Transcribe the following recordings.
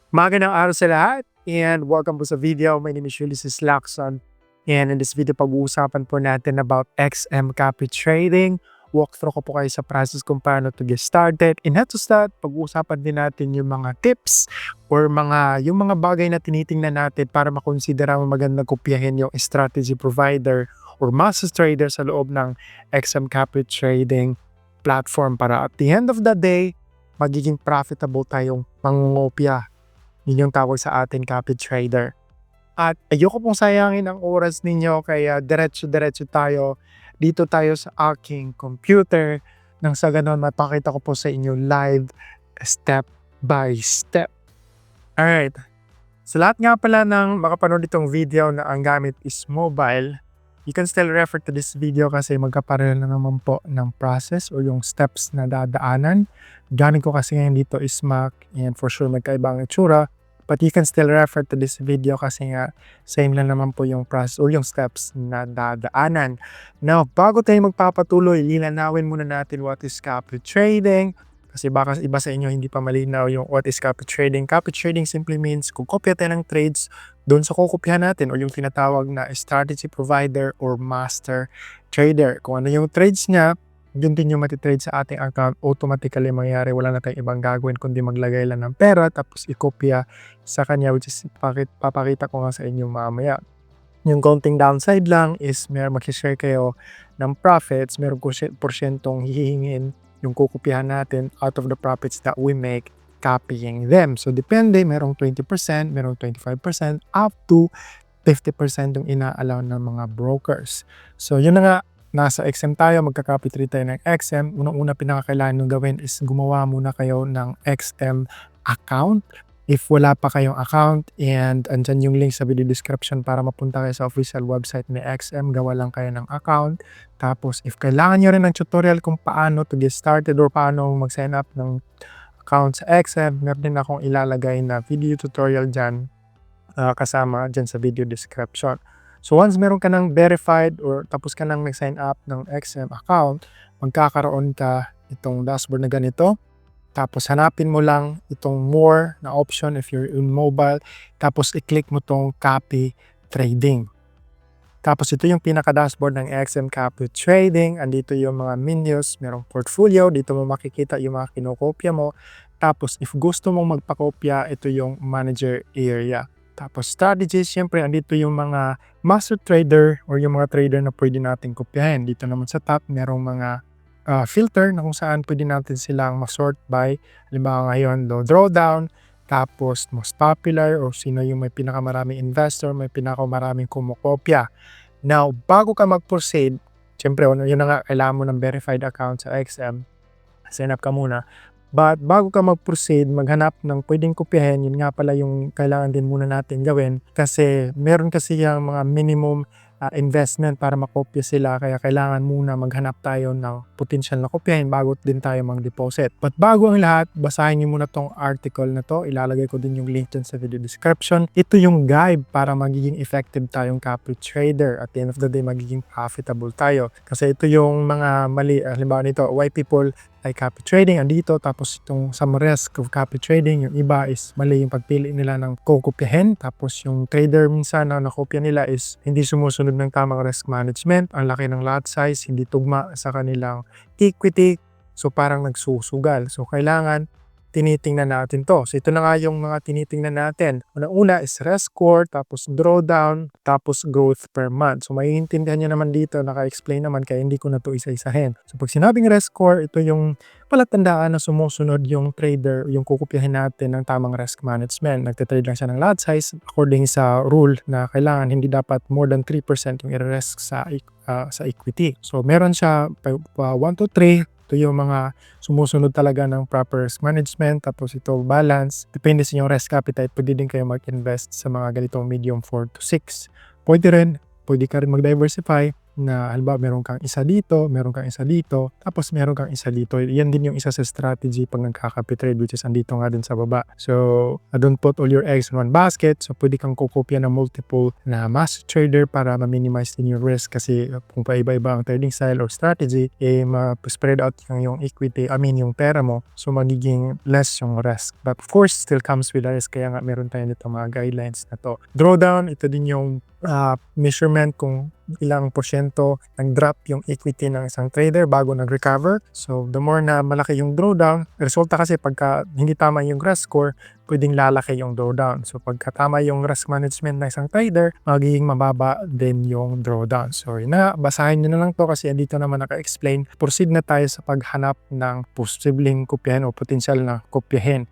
Magandang araw sa lahat and welcome po sa video. My name is Ulysses Lacson and in this video pag-uusapan po natin about XM copy trading. Walkthrough ko po kayo sa process kung paano to get started. And not to start, pag-uusapan din natin yung mga tips or yung mga bagay na tinitingnan natin para makonsidera mo magandang kopyahin yung strategy provider or master trader sa loob ng XM copy trading platform para at the end of the day, magiging profitable tayong mangungopya. Yun yung tawag sa atin, copy trader. At ayoko pong sayangin ang oras ninyo kaya diretso-diretso tayo. Dito tayo sa aking computer nang sa ganon mapakita ko po sa inyo live step by step. Alright. Sa lahat nga pala ng makapanood itong video na ang gamit is mobile, you can still refer to this video kasi magkapareho na naman po ng process o yung steps na dadaanan. Galing ko kasi ngayon dito is Mac and for sure magkaibang itsura. But you can still refer to this video kasi nga same lang naman po yung process o yung steps na dadaanan. Now, bago tayo magpapatuloy, lilanawin muna natin what is copy trading. Kasi baka iba sa inyo hindi pa malinaw yung what is copy trading. Copy trading simply means kung kopya tayo ng trades doon sa kukopyahan natin o yung tinatawag na strategy provider or master trader. Kung ano yung trades niya, yun din yung matitrade sa ating account, automatically mangyayari. Wala na tayong ibang gagawin kundi maglagay lang ng pera tapos ikopya sa kanya, which is papakita ko nga sa inyo mamaya. Yung konting downside lang is mag-share kayo ng profits, meron porsyentong hihingin yung kukopyahan natin out of the profits that we make copying them. So depende, merong 20%, merong 25%, up to 50% yung ina-allow ng mga brokers. So yun na nga, nasa XM tayo, magka-copy trade tayo ng XM. Unang-una pinakakailangan nyo gawin is gumawa muna kayo ng XM account. If wala pa kayong account and andyan yung link sa video description para mapunta kayo sa official website ni XM, gawa lang kayo ng account. Tapos if kailangan nyo rin ng tutorial kung paano to get started or paano mag-sign up ng account sa XM, meron din akong ilalagay na video tutorial dyan kasama dyan sa video description. So once meron ka ng verified or tapos ka nang nag-sign up ng XM account, magkakaroon ka itong dashboard na ganito. Tapos hanapin mo lang itong more na option if you're in mobile. Tapos i-click mo tong copy trading. Tapos ito yung pinaka-dashboard ng XM copy trading. Andito yung mga menus, merong portfolio. Dito mo makikita yung mga kinokopya mo. Tapos if gusto mong magpakopya, ito yung manager area. Tapos strategies, syempre andito yung mga master trader or yung mga trader na pwede natin kopyahin. Dito naman sa top, merong mga filter na kung saan pwede natin silang ma-sort by. Halimbawa ngayon, low drawdown, tapos most popular o sino yung may pinakamaraming investor, may pinakamaraming kumokopya. Now, bago ka mag-proceed, syempre yun na nga, kailangan mo ng verified account sa XM. Sign up ka muna. But bago ka mag-proceed, maghanap ng pwedeng kopyahin, yun nga pala yung kailangan din muna natin gawin kasi meron kasi yung mga minimum investment para makopya sila kaya kailangan muna maghanap tayo ng potential na kopyahin bago din tayo mag-deposit. But bago ang lahat, basahin niyo muna tong article na to. Ilalagay ko din yung link dyan sa video description. Ito yung guide para magiging effective tayong copy trader. At the end of the day, magiging profitable tayo. Kasi ito yung mga mali, halimbawa nito, why people like copy trading andito, tapos itong some risk of copy trading, yung iba is mali yung pagpili nila ng kukopyahin, tapos yung trader minsan na nakopya nila is hindi sumusunod ng tamang risk management, ang laki ng lot size, hindi tugma sa kanilang equity, so parang nagsusugal. So kailangan tinitingnan natin to. So ito na nga yung mga tinitingnan natin. Una is rest score, tapos drawdown, tapos growth per month. So maiintindihan nyo naman dito, naka-explain naman kaya hindi ko na to isa-isahin. So pag sinabing rest score, ito yung palatandaan na sumusunod yung trader, yung kukopyahin natin ng tamang risk management. Nagtitrade lang siya ng lot size according sa rule na kailangan hindi dapat more than 3% yung i-risk sa equity. So meron siya 1 to 3. Ito yung mga sumusunod talaga ng proper risk management. Tapos ito balance. Depende sa inyong risk appetite. Pwede din kayo mag-invest sa mga ganitong medium 4 to 6. Pwede ka rin mag-diversify. na halimbawa meron kang isa dito, meron kang isa dito, tapos meron kang isa dito. Yan din yung isa sa strategy pag nagka-copy trade, which is andito nga din sa baba. So, don't put all your eggs in one basket. So, pwede kang kukopya ng multiple na master trader para ma-minimize din yung risk kasi kung paiba-iba ang trading style or strategy, ma-spread out yung equity, yung pera mo. So, magiging less yung risk. But of course, still comes with a risk. Kaya nga meron tayo nito mga guidelines na to. Drawdown, ito din yung measurement kung ilang porsyento nag-drop yung equity ng isang trader bago nag-recover. So, the more na malaki yung drawdown, resulta kasi pagka hindi tama yung risk score, pwedeng lalaki yung drawdown. So, pagka tama yung risk management ng isang trader, magiging mababa din yung drawdown. So, yun na, basahin nyo na lang to kasi dito naman naka-explain. Proceed na tayo sa paghanap ng posibleng kopyahin o potensyal na kopyahin.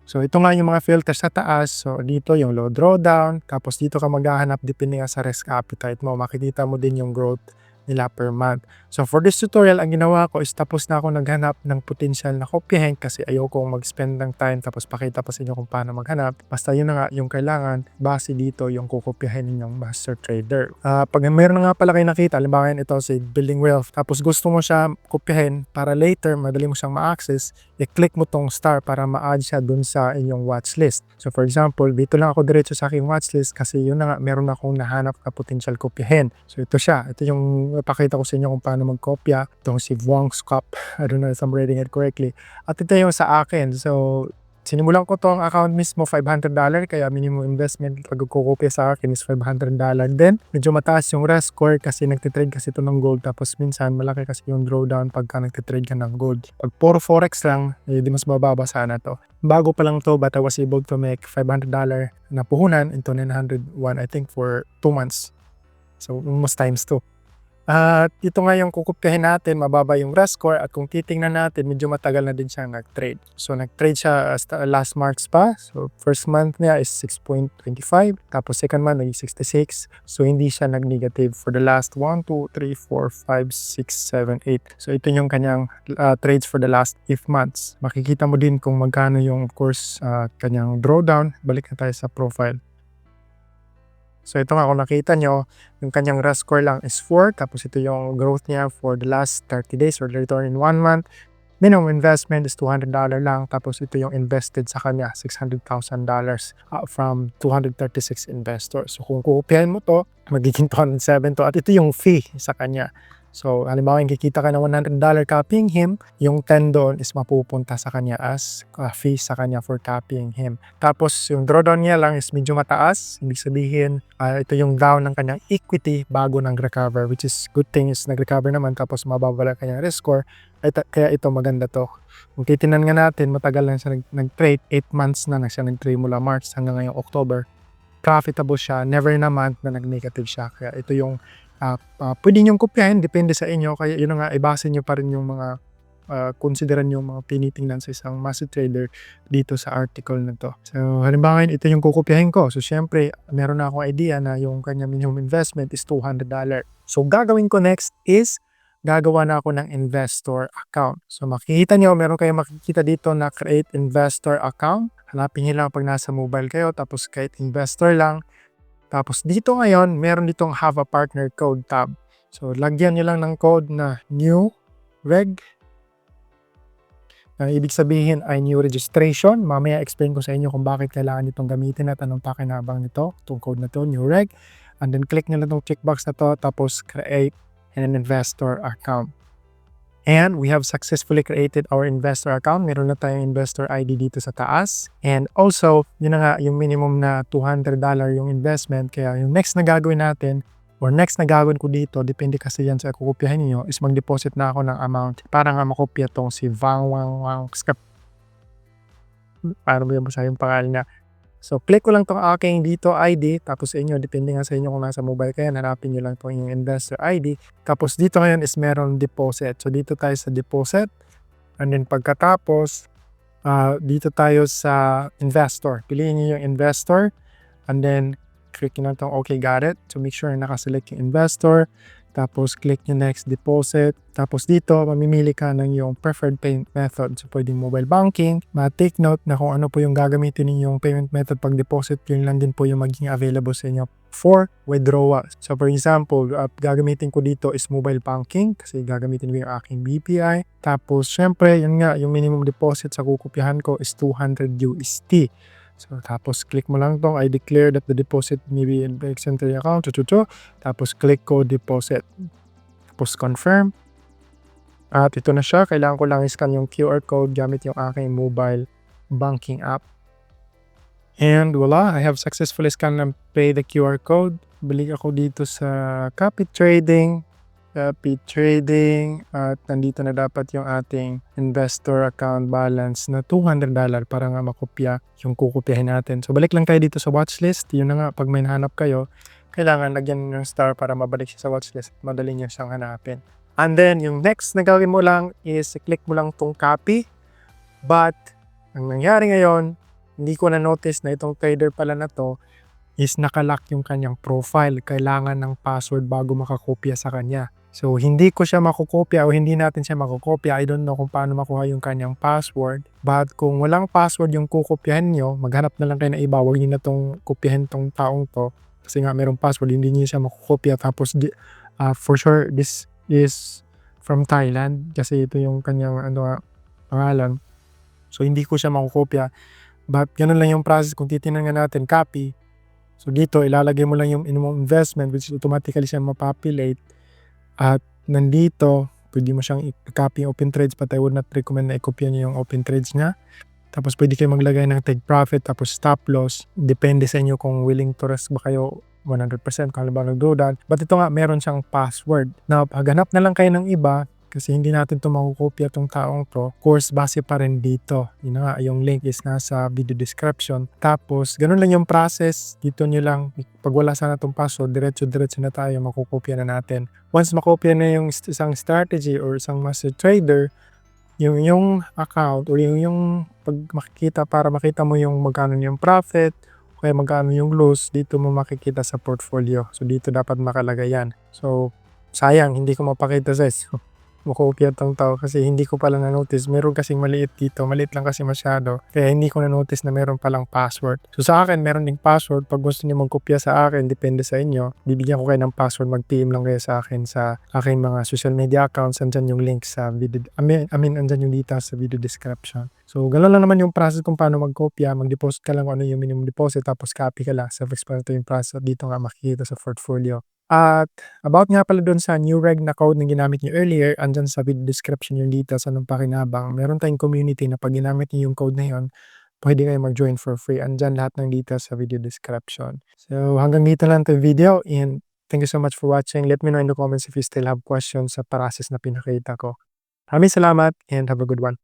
So, ito nga yung mga filters sa taas. So, dito yung low drawdown. Tapos dito ka maghahanap depende nga sa risk appetite mo. Makikita mo din yung growth nila per month. So, for this tutorial, ang ginawa ko is tapos na ako naghanap ng potential na kopyahin kasi ayokong mag-spend ng time tapos pakita pa sa inyo kung paano maghanap. Basta yun na nga yung kailangan base dito yung kukopyahin ninyong master trader. Pag meron na nga pala kayo nakita, halimbawa ito si Building Wealth, tapos gusto mo siya kopyahin para later madali mo siyang ma-access, i-click mo tong star para ma-add siya dun sa inyong watchlist. So, for example, dito lang ako diretso sa aking watchlist kasi yun na nga, meron akong nahanap na potential kopyahin. So, ito siya. Ito yung pakita ko sa inyo kung paano magkopya. Itong si Vuong's Cup. I don't know if I'm reading it correctly. At ito yung sa akin. So, sinimulan ko tong account mismo $500 kaya minimum investment pag kukopya sa akin is $500 din. Medyo mataas yung risk score kasi nagtitrade kasi ito ng gold tapos minsan malaki kasi yung drawdown pagka nagtitrade ka ng gold. Pag puro forex lang, di mas mababa sana to. Bago pa lang to but I was able to make $500 na puhunan into 901 I think for 2 months. So almost times 2. At ito nga yung kukopyahin natin, mababa yung risk score at kung titingnan natin, medyo matagal na din siyang nag-trade. So nag-trade siya last March pa. So first month niya is 6.25, tapos second month naging 66. So hindi siya nag-negative for the last 1, 2, 3, 4, 5, 6, 7, 8. So ito yung kanyang trades for the last 8 months. Makikita mo din kung magkano yung of course kanyang drawdown. Balik na tayo sa profile. So ito nga kung nakita nyo, yung kanyang risk score lang is 4. Tapos ito yung growth niya for the last 30 days or the return in 1 month. Minimum investment is $200 lang. Tapos ito yung invested sa kanya, $600,000 from 236 investors. So kung kukopyahin mo to, magiging 207 to. At ito yung fee sa kanya. So, halimbawa, yung kikita ka ng $100 copying him, yung 10 doon is mapupunta sa kanya as fee sa kanya for copying him. Tapos, yung drawdown niya lang is medyo mataas. Ibig sabihin, ito yung down ng kanyang equity bago nag-recover, which is good thing is nag-recover naman tapos mababala kanyang risk score. Kaya ito maganda to. Kung titinan nga natin, matagal lang siya nag-trade. 8 months na siya nag-trade mula March hanggang ngayong October. Profitable siya. Never na month na nag-negative siya. Kaya ito yung pwede niyong kopyahin, depende sa inyo. Kaya yun nga, ibase nyo pa rin yung mga konsideran yung mga tinitingnan sa isang master trader dito sa article na to. So, halimbawa ito yung kukopyahin ko. So, syempre, meron na akong idea na yung kanya minimum investment is $200. So, gagawin ko next is gagawa na ako ng investor account. So, makikita nyo, meron kayong makikita dito na create investor account. Hanapin nyo lang pag nasa mobile kayo, tapos kahit investor lang. Tapos dito ngayon, meron ditong have a partner code tab. So, lagyan nyo lang ng code na new reg. Ibig sabihin ay new registration. Mamaya explain ko sa inyo kung bakit kailangan itong gamitin at anong pakinabang nito. Itong code na to, new reg. And then click nyo lang itong checkbox na to, tapos create an investor account. And we have successfully created our investor account. Meron na tayong investor ID dito sa taas. And also, yun na nga, yung minimum na $200 yung investment. Kaya yung next na gagawin natin, or next na gagawin ko dito, depende kasi yan sa kukopyahin niyo, is mag-deposit na ako ng amount para nga makopya tong si Vuong's Cup. Paano ba yung yung pangalan niya? So, click ko lang itong aking dito ID, tapos sa inyo, depende nga sa inyo kung nasa mobile kayo, hanapin nyo lang itong yung investor ID. Tapos dito ngayon is meron deposit. So, dito tayo sa deposit. And then pagkatapos, dito tayo sa investor. Piliin nyo yung investor. And then, click nyo lang itong okay, got it. So, make sure na nakaselect yung investor. Tapos click nyo next deposit. Tapos dito mamimili ka ng yung preferred payment method. So pwedeng mobile banking. Ma-take note na kung ano po yung gagamitin ninyong payment method pag deposit, yun lang din po yung magiging available sa inyo for withdrawal. So for example, gagamitin ko dito is mobile banking kasi gagamitin ko yung aking BPI. Tapos syempre, yun nga, yung minimum deposit sa kukopyahan ko is 200 USD. So tapos click mo lang tong I declare that the deposit may be in the Xentry account. Tapos click ko deposit. Tapos confirm. At ito na siya. Kailangan ko lang i-scan yung QR code gamit yung aking mobile banking app. And voila, I have successfully scanned and paid the QR code. Balik ako dito sa Copy Trading. At nandito na dapat yung ating investor account balance na $200 para nga makopya yung kukopyahin natin. So balik lang kayo dito sa watchlist. Yun na nga, pag may nahanap kayo, kailangan lagyan ng star para mabalik siya sa watchlist. Madali niyo siyang hanapin. And then yung next na gawin mo lang is click mo lang tong copy. But ang nangyari ngayon, hindi ko na notice na itong trader pala na to is nakalock yung kanyang profile. Kailangan ng password bago makakopya sa kanya. So, hindi ko siya makukopya o hindi natin siya makukopya. I don't know kung paano makuha yung kanyang password. But kung walang password yung kukopyahin nyo, maghanap na lang kayo na iba. Huwag nyo na itong kopyahin tong taong to. Kasi nga merong password, hindi nyo siya makukopya. Tapos, for sure, this is from Thailand. Kasi ito yung kanyang pangalan. So, hindi ko siya makukopya. But, ganun lang yung process. Kung titignan nga natin, copy. So, dito, ilalagay mo lang yung investment which automatically siya mapopulate. At nandito, pwede mo siyang i-copy yung open trades, but I would not recommend na i-copy niyo yung open trades niya. Tapos pwede kayo maglagay ng take profit, tapos stop loss. Depende sa inyo kung willing to risk ba kayo 100% kung ano ba nag-do that. But ito nga, meron siyang password. Now, paghanap na lang kayo ng iba, kasi hindi natin ito makukopya itong taong to, course base pa rin dito. Yun nga, yung link is nasa video description. Tapos, ganun lang yung process. Dito nyo lang, pag wala sana itong password, diretso-diretso na tayo, makukopya na natin. Once makopya na yung isang strategy or isang master trader, yung account or yung pag makikita para makita mo yung magkano yung profit, kaya magkano yung loss, dito mo makikita sa portfolio. So, dito dapat makalagay yan. So, sayang, hindi ko mapakita sa makopya tong tao kasi hindi ko pala na-notice. Meron kasing maliit dito. Maliit lang kasi masyado. Kaya hindi ko na-notice na meron palang password. So sa akin, meron ding password. Pag gusto niyo magkopya sa akin, depende sa inyo. Bibigyan ko kayo ng password. Mag-PM lang kayo sa akin sa aking mga social media accounts. Andyan yung link sa video. Andyan yung details sa video description. So, gano'n lang naman yung process kung paano magkopya. Mag-deposit ka lang kung ano yung minimum deposit. Tapos copy ka lang. Self-explanatory yung process. Dito nga makikita sa portfolio. At about nga pala doon sa new reg na code na ginamit nyo earlier, andyan sa video description yung details anong pakinabang. Meron tayong community na pag ginamit nyo yung code na yun, pwede kayo mag-join for free. Andyan lahat ng details sa video description. So hanggang dito lang ito video and thank you so much for watching. Let me know in the comments if you still have questions sa process na pinakita ko. Maraming salamat and have a good one.